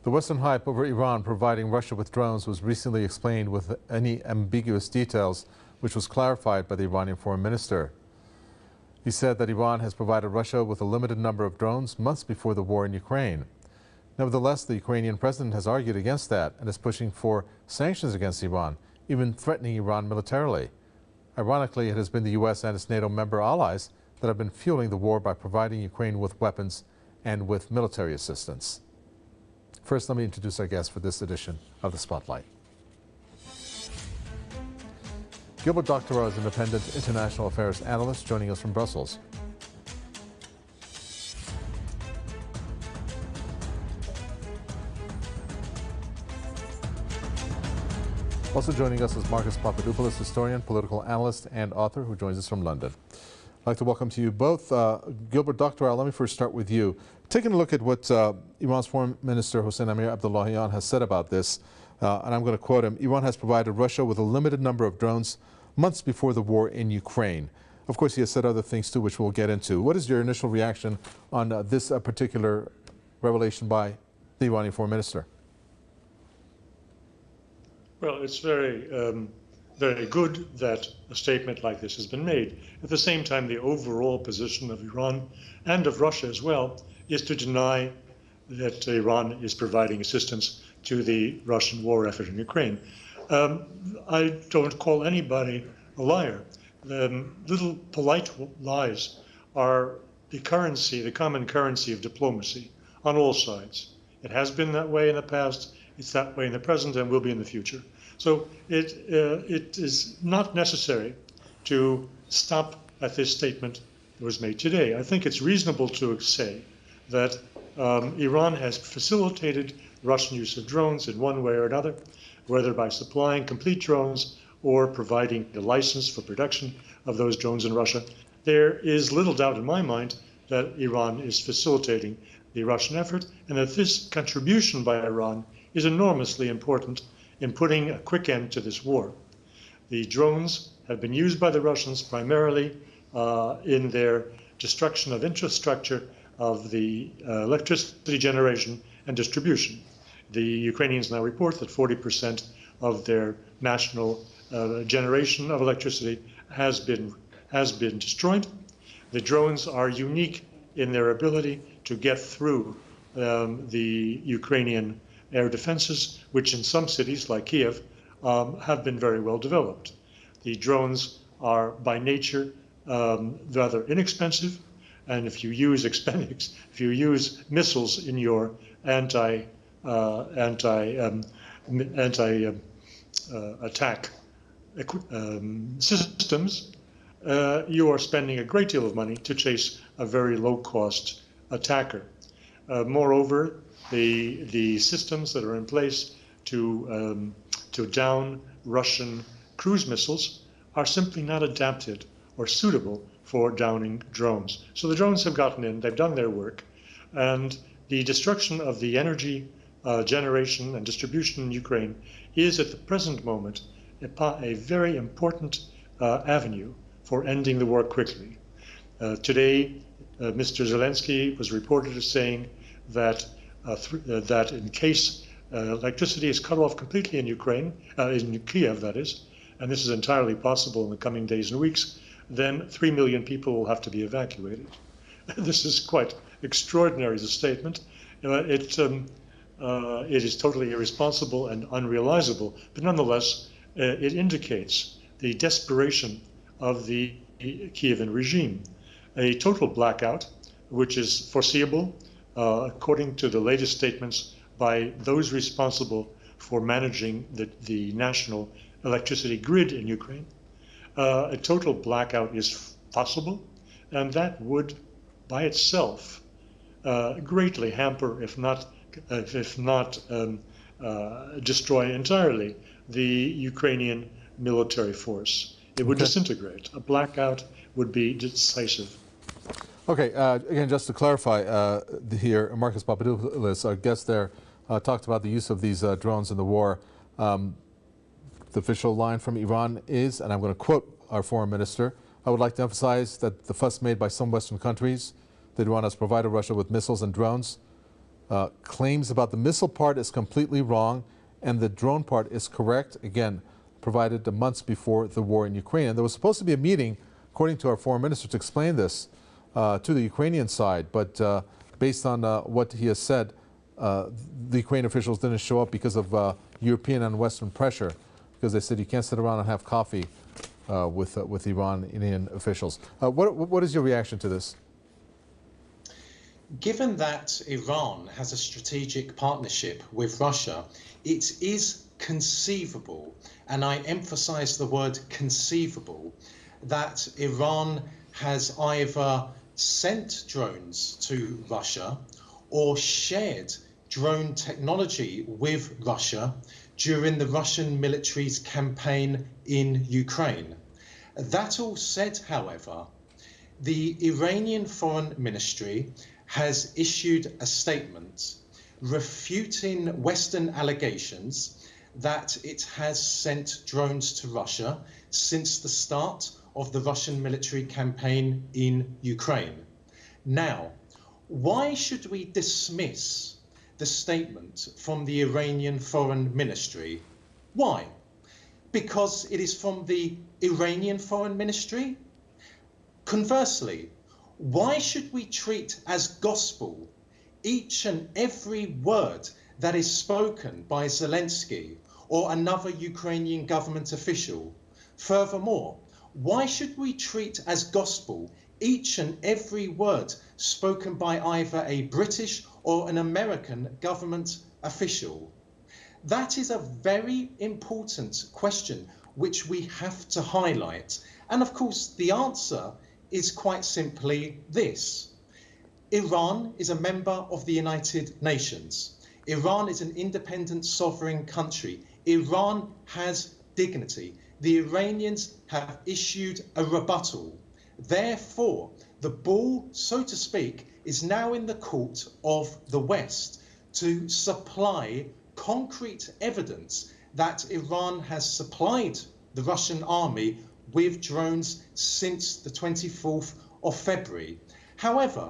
The Western hype over Iran providing Russia with drones was recently explained with any ambiguous details, which was clarified by the Iranian foreign minister. He said that Iran has provided Russia with a limited number of drones months before the war in Ukraine. Nevertheless, the Ukrainian president has argued against that and is pushing for sanctions against Iran, even threatening Iran militarily. Ironically, it has been the U.S. and its NATO member allies that have been fueling the war by providing Ukraine with weapons and with military assistance. First, let me introduce our guest for this edition of The Spotlight. Gilbert Doctorow is independent international affairs analyst joining us from Brussels. Also joining us is Marcus Papadopoulos, historian, political analyst, and author, who joins us from London. I'd like to welcome to you both. Gilbert Doctorow, let me first start with you. Taking a look at what Iran's Foreign Minister Hossein Amir-Abdollahian has said about this, and I'm going to quote him: Iran has provided Russia with a limited number of drones months before the war in Ukraine. Of course, he has said other things too, which we'll get into. What is your initial reaction on this particular revelation by the Iranian Foreign Minister? Well, it's very good that a statement like this has been made. At the same time, the overall position of Iran and of Russia as well is to deny that Iran is providing assistance to the Russian war effort in Ukraine. I don't call anybody a liar. Little polite lies are the currency, the common currency of diplomacy on all sides. It has been that way in the past, it's that way in the present, and will be in the future. So it is not necessary to stop at this statement that was made today. I think it's reasonable to say that Iran has facilitated Russian use of drones in one way or another, whether by supplying complete drones or providing the license for production of those drones in Russia. There is little doubt in my mind that Iran is facilitating the Russian effort, and that this contribution by Iran is enormously important in putting a quick end to this war. The drones have been used by the Russians primarily in their destruction of infrastructure of the electricity generation and distribution. The Ukrainians now report that 40% of their national generation of electricity has been destroyed. The drones are unique in their ability to get through the Ukrainian air defenses, which in some cities like Kiev have been very well developed. The drones are by nature rather inexpensive, and if you use missiles in your anti-attack systems, you are spending a great deal of money to chase a very low-cost attacker. Moreover, the systems that are in place to down Russian cruise missiles are simply not adapted or suitable for downing drones. So the drones have gotten in, they've done their work, and the destruction of the energy generation and distribution in Ukraine is at the present moment a very important avenue for ending the war quickly. Today, Mr. Zelensky was reported as saying that that in case electricity is cut off completely in Ukraine, in Kiev that is, and this is entirely possible in the coming days and weeks, then 3 million people will have to be evacuated. This is quite extraordinary as a statement. It is totally irresponsible and unrealizable, but nonetheless, it indicates the desperation of the Kievan regime. A total blackout, which is foreseeable, according to the latest statements by those responsible for managing the national electricity grid in Ukraine. A total blackout is possible, and that would by itself greatly hamper, if not destroy entirely, the Ukrainian military force. It would disintegrate. A blackout would be decisive. Okay, again, just to clarify here, Marcus Papadopoulos, our guest there, talked about the use of these drones in the war. The official line from Iran is, and I'm going to quote our foreign minister, "I would like to emphasize that the fuss made by some Western countries that Iran has provided Russia with missiles and drones claims about the missile part is completely wrong, and the drone part is correct. Again, provided the months before the war in Ukraine. And there was supposed to be a meeting, according to our foreign minister, to explain this to the Ukrainian side. But based on what he has said, the Ukrainian officials didn't show up because of European and Western pressure, because they said you can't sit around and have coffee with Iranian officials. What is your reaction to this? Given that Iran has a strategic partnership with Russia, it is conceivable, and I emphasize the word conceivable, that Iran has either sent drones to Russia or shared drone technology with Russia during the Russian military's campaign in Ukraine. That all said, however, the Iranian Foreign Ministry has issued a statement refuting Western allegations that it has sent drones to Russia since the start of the Russian military campaign in Ukraine. Now, why should we dismiss the statement from the Iranian Foreign Ministry? Why? Because it is from the Iranian Foreign Ministry? Conversely, why should we treat as gospel each and every word that is spoken by Zelensky or another Ukrainian government official? Furthermore, why should we treat as gospel each and every word spoken by either a British or an American government official? That is a very important question which we have to highlight. And of course, the answer is quite simply this. Iran is a member of the United Nations. Iran is an independent sovereign country. Iran has dignity. The Iranians have issued a rebuttal. Therefore, the ball, so to speak, is now in the court of the West to supply concrete evidence that Iran has supplied the Russian army with drones since the 24th of February. However,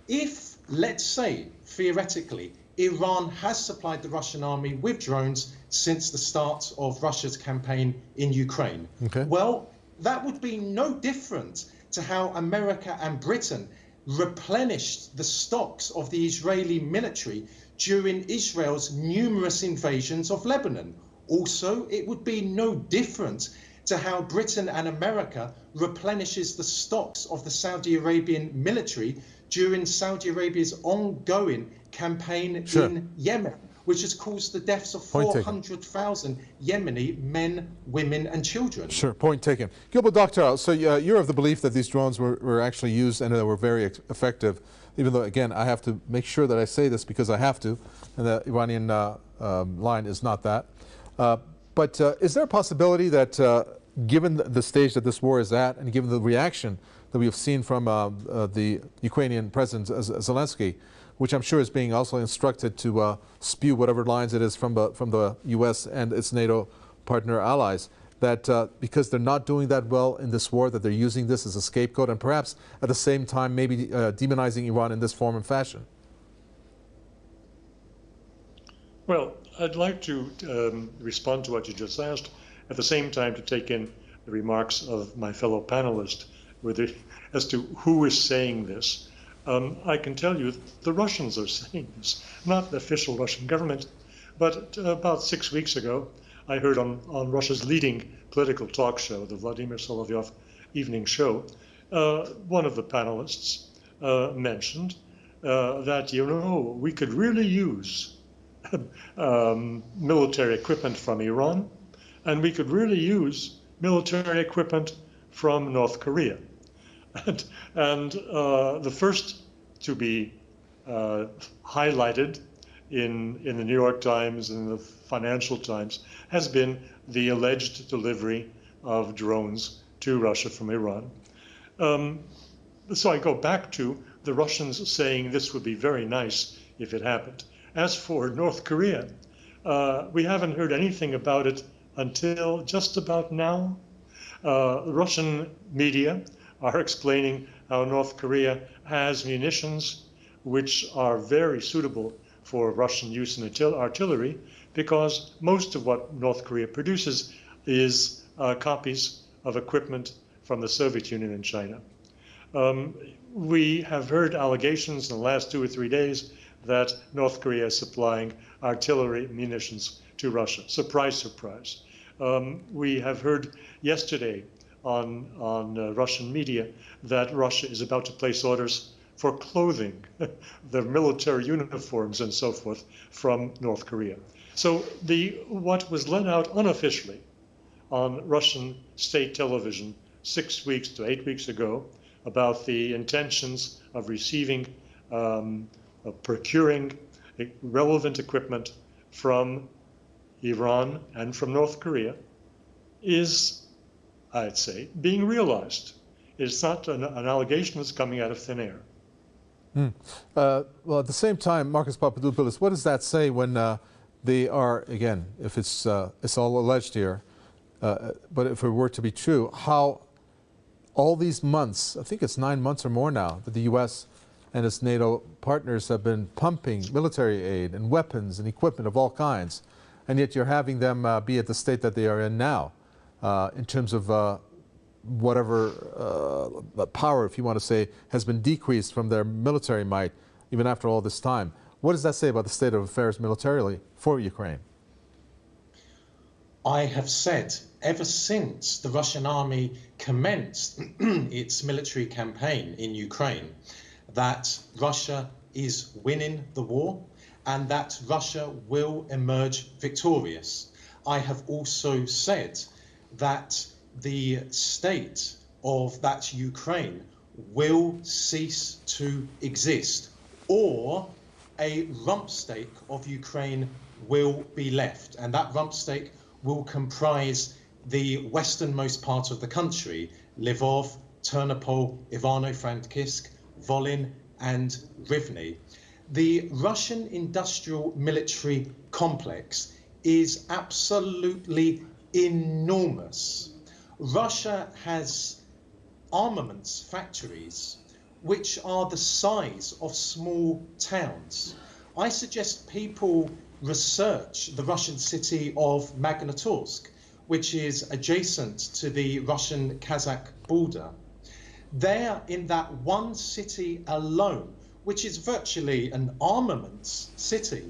if, let's say, theoretically, Iran has supplied the Russian army with drones since the start of Russia's campaign in Ukraine, well, that would be no different to how America and Britain replenished the stocks of the Israeli military during Israel's numerous invasions of Lebanon. Also, it would be no different to how Britain and America replenishes the stocks of the Saudi Arabian military during Saudi Arabia's ongoing campaign in Yemen, which has caused the deaths of 400,000 Yemeni men, women and children. Sure, point taken. Gilbert Doctor, so you're of the belief that these drones were actually used and they were very effective, even though, again, I have to make sure that I say this because I have to, and the Iranian line is not that. But is there a possibility that, given the stage that this war is at, and given the reaction that we have seen from the Ukrainian President Zelensky, which I'm sure is being also instructed to spew whatever lines it is from the U.S. and its NATO partner allies, that because they're not doing that well in this war, that they're using this as a scapegoat, and perhaps at the same time maybe demonizing Iran in this form and fashion? Well, I'd like to respond to what you just asked, at the same time to take in the remarks of my fellow panelist as to who is saying this. I can tell you the Russians are saying this, not the official Russian government. But about 6 weeks ago, I heard on Russia's leading political talk show, the Vladimir Solovyov Evening Show, one of the panelists mentioned that, you know, we could really use military equipment from Iran, and we could really use military equipment from North Korea. And the first to be highlighted in the New York Times and the Financial Times has been the alleged delivery of drones to Russia from Iran. So I go back to the Russians saying this would be very nice if it happened. As for North Korea, we haven't heard anything about it until just about now. Russian media are explaining how North Korea has munitions which are very suitable for Russian use in artillery, because most of what North Korea produces is copies of equipment from the Soviet Union and China. We have heard allegations in the last 2 or 3 days that North Korea is supplying artillery munitions to Russia. Surprise, surprise. We have heard yesterday on Russian media that Russia is about to place orders for clothing, the military uniforms and so forth from North Korea. So what was let out unofficially on Russian state television 6 weeks to 8 weeks ago about the intentions of receiving, of procuring relevant equipment from Iran and from North Korea is, I'd say, being realized. It's not an allegation that's coming out of thin air. Well, at the same time, Marcus Papadopoulos, what does that say when they are, again, if it's all alleged here, but if it were to be true, how all these months, I think it's 9 months or more now, that the U.S. and its NATO partners have been pumping military aid and weapons and equipment of all kinds, and yet you're having them be at the state that they are in now, in terms of whatever power, if you want to say, has been decreased from their military might, even after all this time. What does that say about the state of affairs militarily for Ukraine? I have said ever since the Russian army commenced its military campaign in Ukraine that Russia is winning the war and that Russia will emerge victorious. I have also said that the state of that Ukraine will cease to exist, or a rump steak of Ukraine will be left, and that rump steak will comprise the westernmost part of the country, Lvov, Ternopil, Ivano-Frankivsk, Volyn and Rivne. The Russian industrial military complex is absolutely enormous. Russia has armaments factories which are the size of small towns. I suggest people research the Russian city of Magnitogorsk, which is adjacent to the Russian-Kazakh border. There, in that one city alone, which is virtually an armaments city,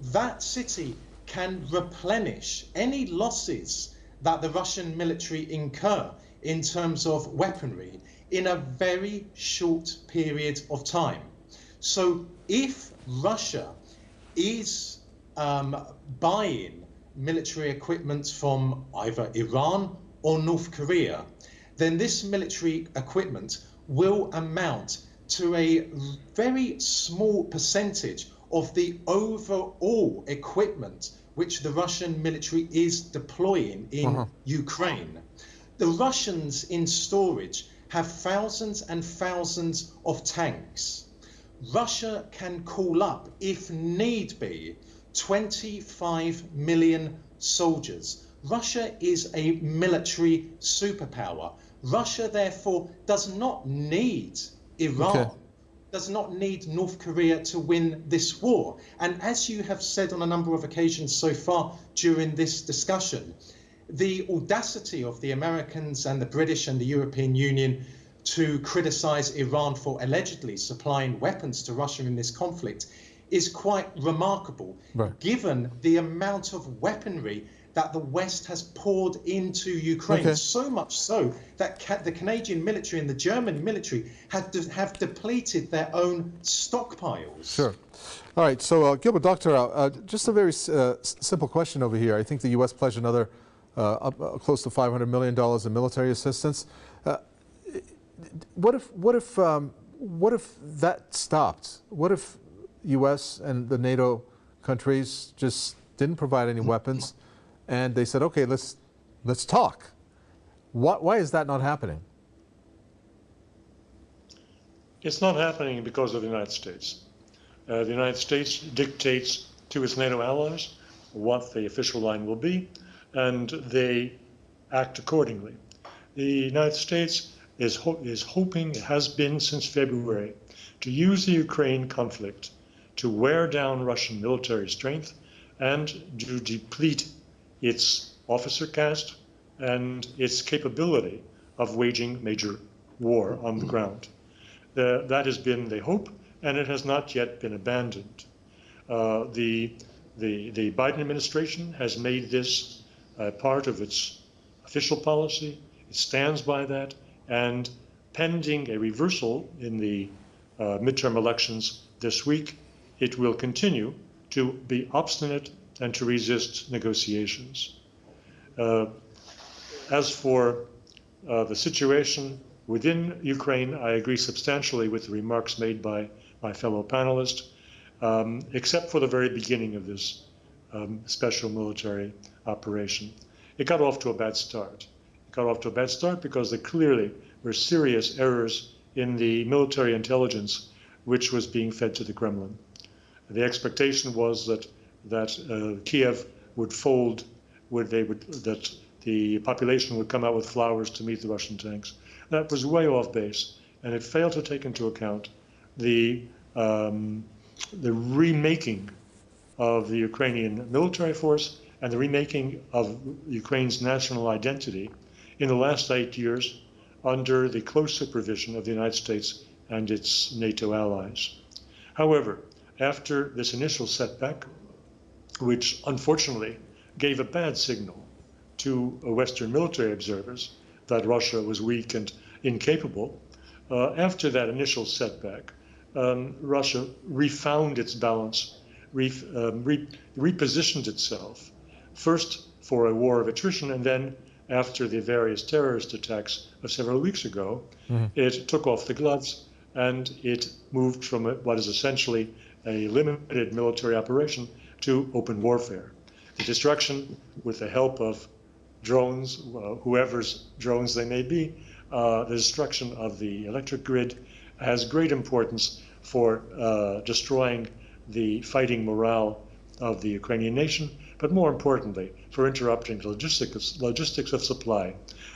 that city can replenish any losses that the Russian military incur in terms of weaponry in a very short period of time. So if Russia is buying military equipment from either Iran or North Korea, then this military equipment will amount to a very small percentage of the overall equipment which the Russian military is deploying in Ukraine. The Russians in storage have thousands and thousands of tanks. Russia can call up, if need be, 25 million soldiers. Russia is a military superpower. Russia, therefore, does not need Iran, does not need North Korea to win this war. And as you have said on a number of occasions so far during this discussion, the audacity of the Americans and the British and the European Union to criticize Iran for allegedly supplying weapons to Russia in this conflict is quite remarkable, given the amount of weaponry that the West has poured into Ukraine. So much so that the Canadian military and the German military have depleted their own stockpiles. Sure. All right, so Gilbert Doctorow, just a very simple question over here. I think the U.S. pledged another close to $500 million in military assistance. What if that stopped? What if U.S. and the NATO countries just didn't provide any weapons, and they said, "Okay, let's talk"? Why is that not happening? It's not happening because of the United States. The United States dictates to its NATO allies what the official line will be, and they act accordingly. The United States is hoping, it has been since February, to use the Ukraine conflict to wear down Russian military strength and to deplete its officer caste and its capability of waging major war on the ground. That has been the hope, and it has not yet been abandoned. The Biden administration has made this part of its official policy. It stands by that, and pending a reversal in the midterm elections this week, it will continue to be obstinate and to resist negotiations. As for the situation within Ukraine, I agree substantially with the remarks made by my fellow panelist, except for the very beginning of this special military operation. It got off to a bad start. It got off to a bad start because there clearly were serious errors in the military intelligence which was being fed to the Kremlin. The expectation was that Kiev would fold, that the population would come out with flowers to meet the Russian tanks. That was way off base, and it failed to take into account the remaking of the Ukrainian military force and the remaking of Ukraine's national identity in the last 8 years under the close supervision of the United States and its NATO allies. However, after this initial setback, which unfortunately gave a bad signal to Western military observers that Russia was weak and incapable, after that initial setback, Russia refound its balance, repositioned itself, first for a war of attrition, and then after the various terrorist attacks of several weeks ago, it took off the gloves and it moved from what is essentially a limited military operation to open warfare. The destruction, with the help of drones, whoever's drones they may be, the destruction of the electric grid has great importance for destroying the fighting morale of the Ukrainian nation, but more importantly, for interrupting the logistics of supply.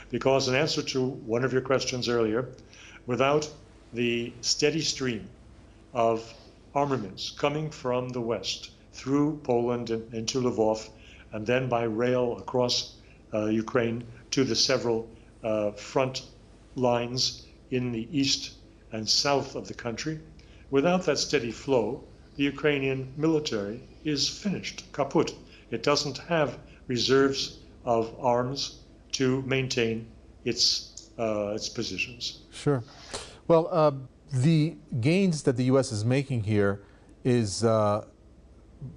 Because in answer to one of your questions earlier, without the steady stream of armaments coming from the West through Poland and into Lvov, and then by rail across Ukraine to the several front lines in the east and south of the country, without that steady flow, the Ukrainian military is finished, kaput. It doesn't have reserves of arms to maintain its positions. Sure. Well, the gains that the U.S. is making here is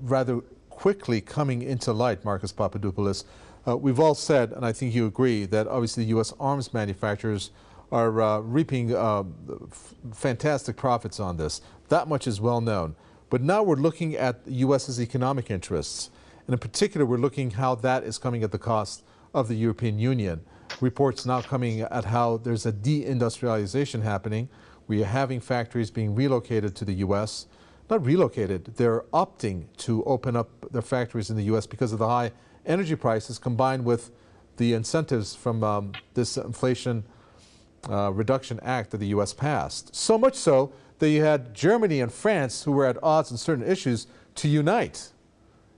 rather quickly coming into light, Marcus Papadopoulos. We've all said, and I think you agree, that obviously the U.S. arms manufacturers are reaping fantastic profits on this. That much is well known. But now we're looking at the U.S.'s economic interests. And in particular, we're looking how that is coming at the cost of the European Union. Reports now coming at how there's a deindustrialization happening. We are having factories being relocated to the U.S. Not relocated, they're opting to open up their factories in the U.S. because of the high energy prices combined with the incentives from this Inflation Reduction Act that the U.S. passed. So much so that you had Germany and France, who were at odds on certain issues, to unite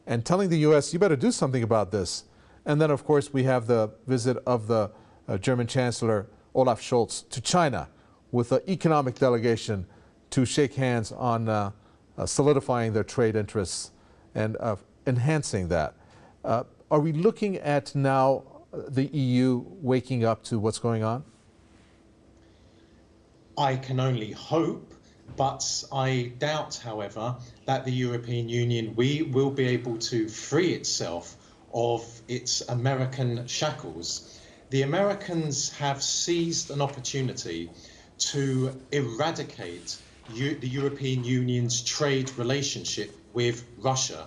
and telling the U.S., you better do something about this. And then, of course, we have the visit of the German Chancellor Olaf Scholz to China with an economic delegation to shake hands on solidifying their trade interests and enhancing that. Are we looking at now the EU waking up to what's going on? I can only hope, but I doubt, however, that the European Union will be able to free itself of its American shackles. The Americans have seized an opportunity to eradicate the European Union's trade relationship with Russia.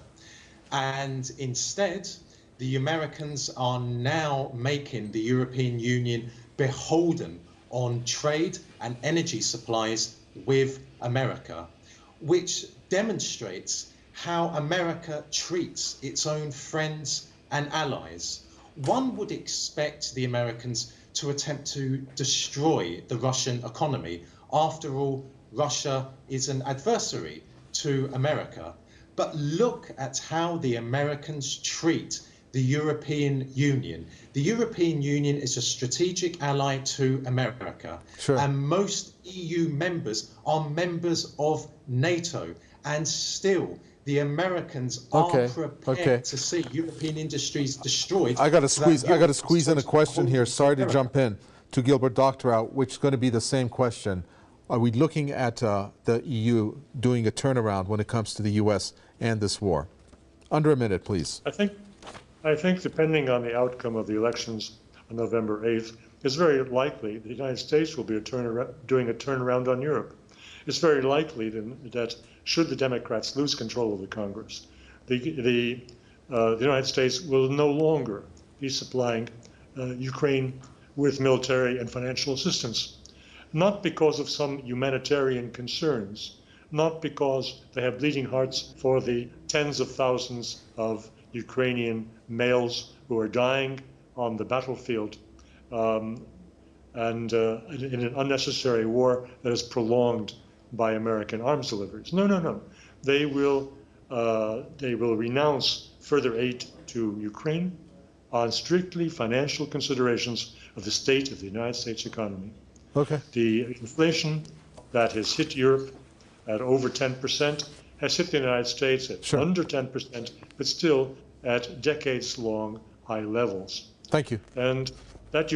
And instead, the Americans are now making the European Union beholden on trade and energy supplies with America, which demonstrates how America treats its own friends and allies. One would expect the Americans to attempt to destroy the Russian economy. After all, Russia is an adversary to America, but look at how the Americans treat the European Union. The European Union is a strategic ally to America, Sure. and most EU members are members of NATO, and still the Americans are prepared to see European industries destroyed. I got to squeeze in a question here. Sorry to America. jump in to Gilbert Doctorow, which is going to be the same question. Are we looking at the EU doing a turnaround when it comes to the U.S. and this war? Under a minute, please. I think depending on the outcome of the elections on November 8th, it's very likely the United States will be doing a turnaround on Europe. It's very likely that should the Democrats lose control of the Congress, the United States will no longer be supplying Ukraine with military and financial assistance, not because of some humanitarian concerns, not because they have bleeding hearts for the tens of thousands of Ukrainian males who are dying on the battlefield and in an unnecessary war that is prolonged by American arms deliveries. No, no, no. They will renounce further aid to Ukraine on strictly financial considerations of the state of the United States economy. Okay. The inflation that has hit Europe at over 10% has hit the United States at under 10%, but still at decades-long high levels. Thank you. And that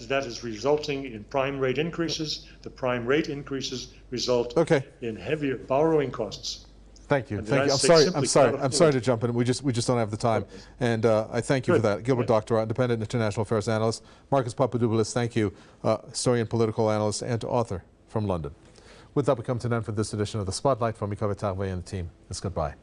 that is resulting in prime rate increases. The prime rate increases result in heavier borrowing costs. Thank you. And Thank you. I'm sorry to jump in. We just don't have the time. And I thank you for that. Gilbert Doctorow, independent international affairs analyst. Marcus Papadopoulos, thank you, historian, political analyst, and author from London. With that, we come to an end for this edition of The Spotlight. From Mikael Tarve and the team, it's goodbye.